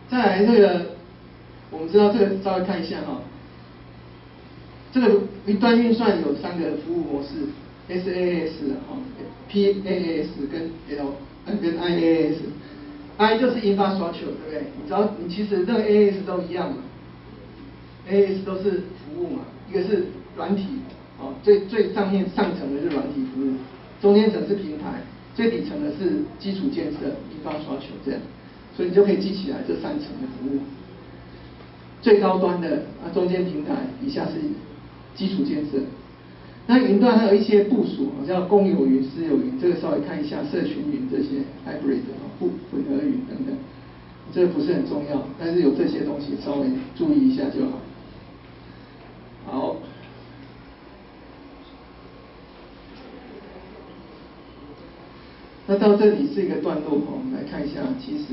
再来这个，我们知道这个稍微看一下哈。这个云端运算有3个服务模式 ，SaaS 哈 ，PaaS 跟IaaS。I 就是 infrastructure， 对不对？你其实这个 AAS 都一样嘛 ，AAS 都是服务嘛，一个是软体，哦，最上层的是软体服务，中间层是平台，最底层的是基础建设 infrastructure 这样，所以你就可以记起来这3层的服务。最高端的中间平台，底下是基础建设。那云端还有一些部署，叫公有云、私有云，这个稍微看一下，社群云这些 hybrid 混合云等等，这个不是很重要，但是有这些东西稍微注意一下就好。好，那到这里是一个段落，我们来看一下，其实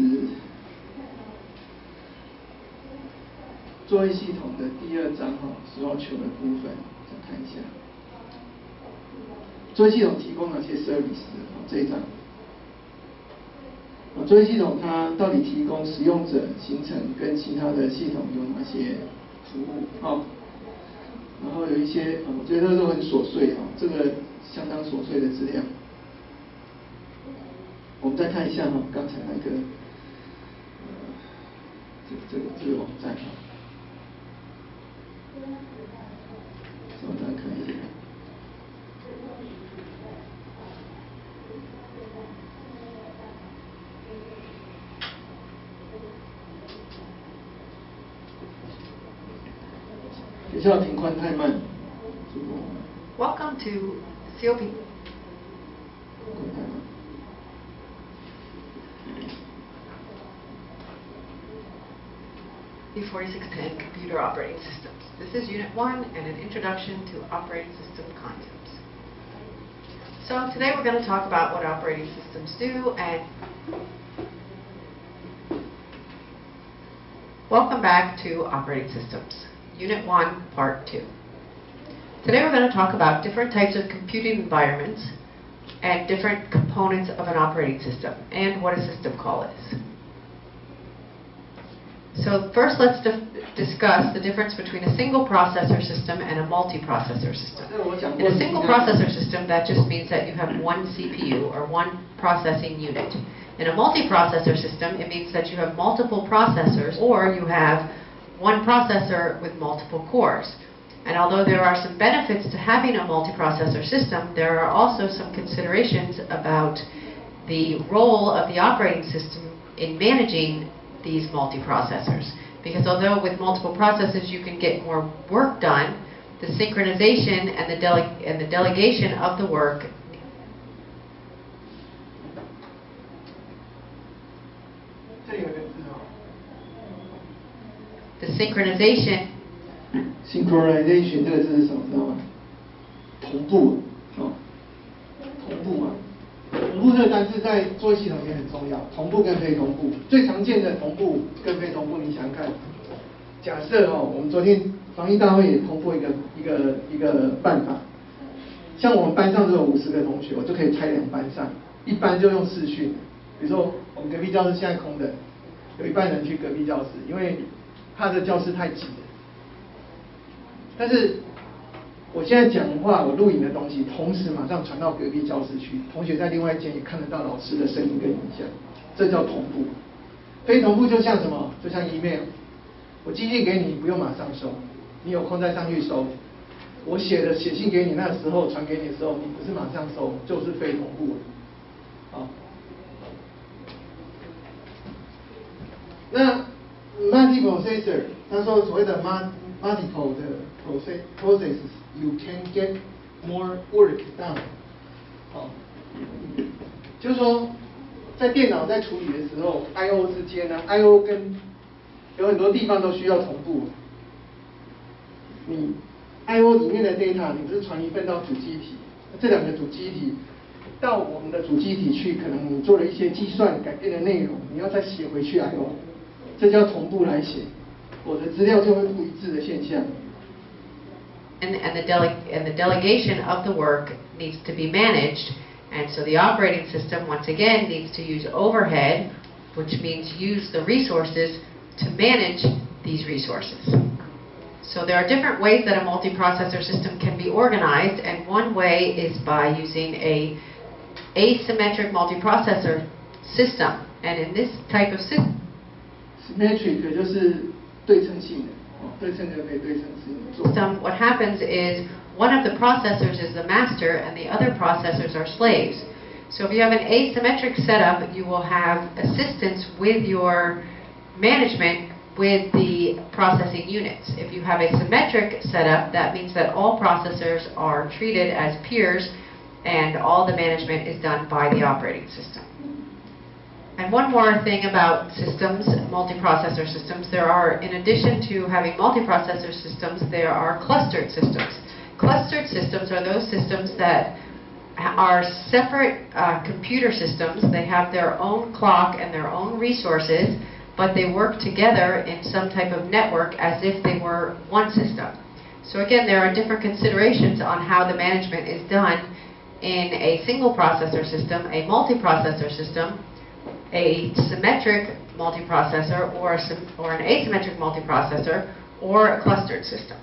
作业系统的第2章所要求的部分，再看一下。作业系统提供哪些 service？ 这一章。作业系统它到底提供使用者行程跟其他的系统有哪些服务？然后有一些我觉得都很琐碎这个相当琐碎的资料。我们再看一下刚才那个这个网站我们来看一下。学校频宽太慢。Welcome to COP. B4610 Computer Operating Systems. This is Unit 1 and an introduction to operating system concepts. So today we're going to talk about what operating systems do and welcome back to operating systems. Unit 1, Part 2. Today we're going to talk about different types of computing environments and different components of an operating system and what a system call is. So first let's discuss the difference between a single processor system and a multiprocessor system. In a single processor system, that just means that you have one CPU or one processing unit. In a multiprocessor system, it means that you have multiple processors or you have one processor with multiple cores. And although there are some benefits to having a multiprocessor system, there are also some considerations about the role of the operating system in managing these multiprocessors. Because although with multiple processors you can get more work done, the synchronization and the delegation of the work synchronization 这个字是什么？知道吗？同步同步同步这个单字在作业系统也很重要，同步跟非同步。最常见的同步跟非同步，你想想看。假设我们昨天防疫大会也通过一个办法，像我们班上只有50个同学，我就可以拆2班上，一班就用视讯。比如说我们隔壁教室现在空的，有一半人去隔壁教室，因为他的教室太挤了。但是我现在讲话，我录影的东西，同时马上传到隔壁教室去，同学在另外一间也看得到老师的声音跟影像，这叫同步。非同步就像什么？就像 email， 我寄信给你，不用马上收，你有空再上去收。我写信给你，那时候传给你的时候，你不是马上收，就是非同步。好，那 multiprocessor， 他说所谓的 multiple 的 processes，you can get more work done。就是说，在电脑在处理的时候 ，I/O 之间呢 ，I/O 跟有很多地方都需要同步。你 I/O 里面的 data， 你不是传一份到主机体，这2个主机体到我们的主机体去，可能你做了一些计算，改变的内容，你要再写回去 I/O， 这叫同步来写，我的资料就会不一致的现象。And the delegation of the work needs to be managed, and so the operating system once again needs to use overhead, which means use the resources to manage these resources. So there are different ways that a multiprocessor system can be organized, and one way is by using a asymmetric multiprocessor system. And in this type of system, symmetric 就是对称性的，对称就可以对称性做。what happens is one of the processors is the master and the other processors are slaves. So if you have an asymmetric setup, you will have assistance with your management with the processing units. If you have a symmetric setup, that means that all processors are treated as peers and all the management is done by the operating system. And one more thing about systems, multiprocessor systems, in addition to having multiprocessor systems, there are clustered systems. Clustered systems are those systems that are separate computer systems. They have their own clock and their own resources, but they work together in some type of network as if they were one system. So again, there are different considerations on how the management is done in a single processor system, a multiprocessor system, a symmetric multiprocessor, or an asymmetric multiprocessor, or a clustered system.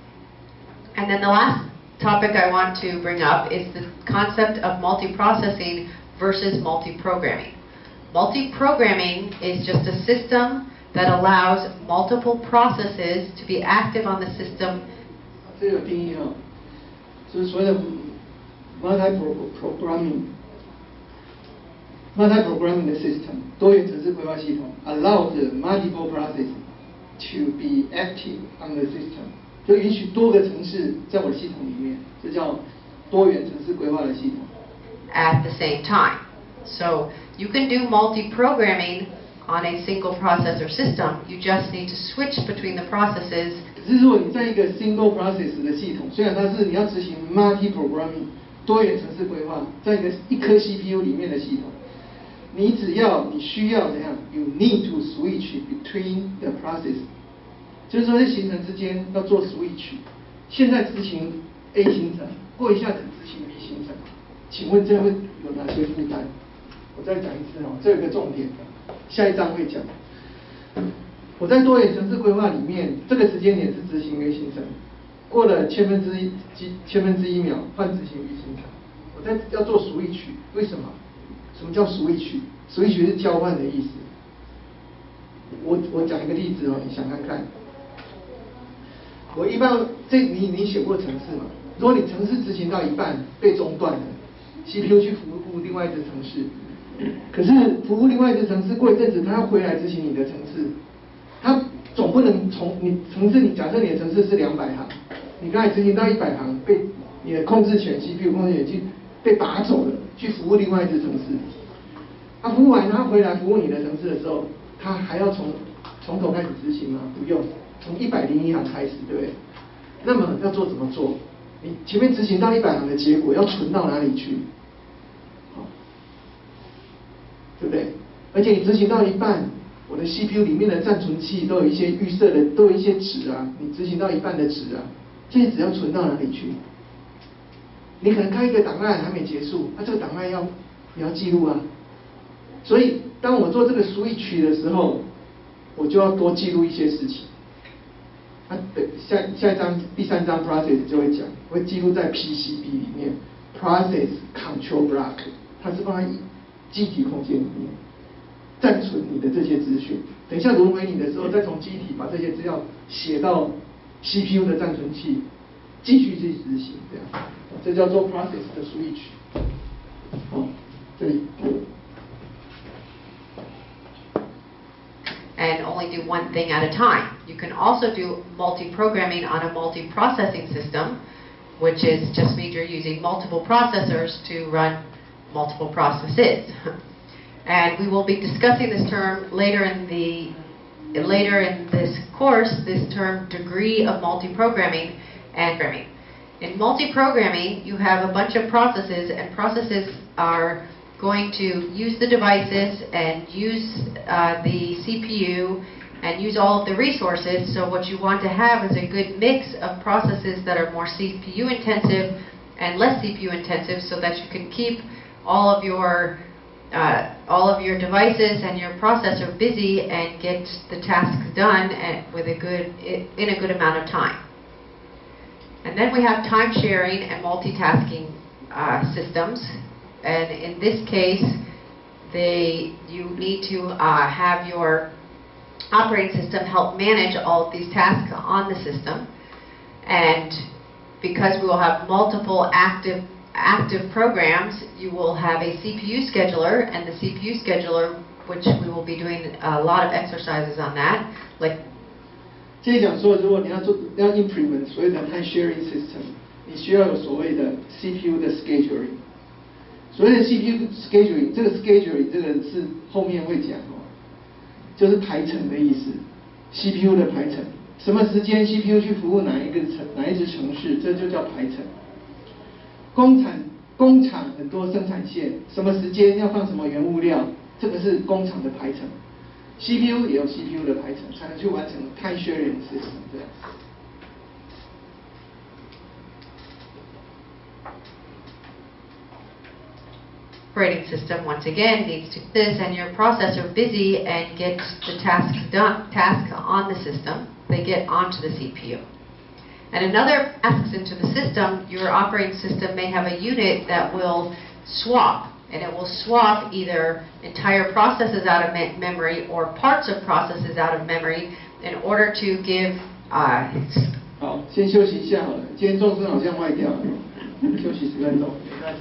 And then the last topic I want to bring up is the concept of multiprocessing versus multiprogramming. Multiprogramming is just a system that allows multiple processes to be active on the system. 这有定义哦，就是所谓的 multiprogramming 的 system 多元程式规划系统 allows the multiple processes to be active on the system， 就允许多个程式在我的系统里面，这叫多元程式规划的系统。At the same time. So you can do multi-programming on a single processor system. You just need to switch between the processes. 可是如果你在一个 single process 的系统，虽然它是你要执行 multi-programming 多元程式规划，在一颗 CPU 里面的系统，你需要怎样 ？You need to switch between the process， 就是说在行程之间要做 switch。现在执行 A 行程，过一下子执行 B 行程，请问这会有哪些负担？我再讲一次哦，这有一个重点，下一章会讲。我在多元程式规划里面，这个时间点是执行 A 行程，过了千分之一秒换执行 B 行程，我要做 switch， 为什么？什么叫 switch？switch 是交换的意思。我讲一个例子哦，你想看看。我一般你写过程式嘛？如果你程式执行到一半被中断了 ，CPU 去服务另外一只程式，可是服务另外一只程式过一阵子，它要回来执行你的程式，它总不能从你假设你的程式是200行，你刚才执行到100行，被你的控制权 CPU 控制权去被拔走了，去服务另外一只程式。它服务完，它回来服务你的程式的时候，它还要从头开始执行吗？不用，从101行开始，对不对？那么要怎么做？你前面执行到100行的结果要存到哪里去？好，对不对？而且你执行到一半，我的 CPU 里面的暂存器都有一些预设的，都有一些值啊，你执行到一半的值啊，这些值要存到哪里去？你可能开一个档案还没结束，这个档案也要记录啊。所以当我做这个 switch 的时候，我就要多记录一些事情。下一章第3章 process 就会讲，会记录在 PCB 里面 process control block， 它是放在记忆体空间里面暂存你的这些资讯。等一下轮回你的时候，再从记忆体把这些资料写到 CPU 的暂存器，继续去执行，这样，这叫做 process 的 switch。这里。And only do one thing at a time. You can also do multi-programming on a multi-processing system, which just means you're using multiple processors to run multiple processes. And we will be discussing this term later in this course, this term degree of multi-programming and programming. In multi-programming, you have a bunch of processes, and processes are going to use the devices and use the CPU and use all of the resources. So what you want to have is a good mix of processes that are more CPU intensive and less CPU intensive, so that you can keep all of your all of your devices and your processor busy and get the tasks done in a good amount of time. And then we have time sharing and multitasking systems. And in this case, you need to have your operating system help manage all of these tasks on the system. And because we will have multiple active programs, you will have a CPU scheduler, and the CPU scheduler, which we will be doing a lot of exercises on that, like 接着讲说，如果你要 implement 所谓的 time sharing system， 你需要有所谓的 CPU 的 scheduling。所谓的 CPU scheduling， 这个 scheduling 这个是后面会讲哦，就是排程的意思 ，CPU 的排程，什么时间 CPU 去服务哪一支程式，这就叫排程。工厂很多生产线，什么时间要放什么原物料，这个是工厂的排程。CPU 也有 CPU 的排程，才能去完成 time sharing system 这样。Operating system once again needs to this and your processor busy and get the task on the system. They get onto the CPU. And another asks into the system, your operating system may have a unit that will swap, and it will swap either entire processes out of memory or parts of processes out of memory in order to give 好，先休息一下好了。今天钟声好像坏掉了，休息10分钟。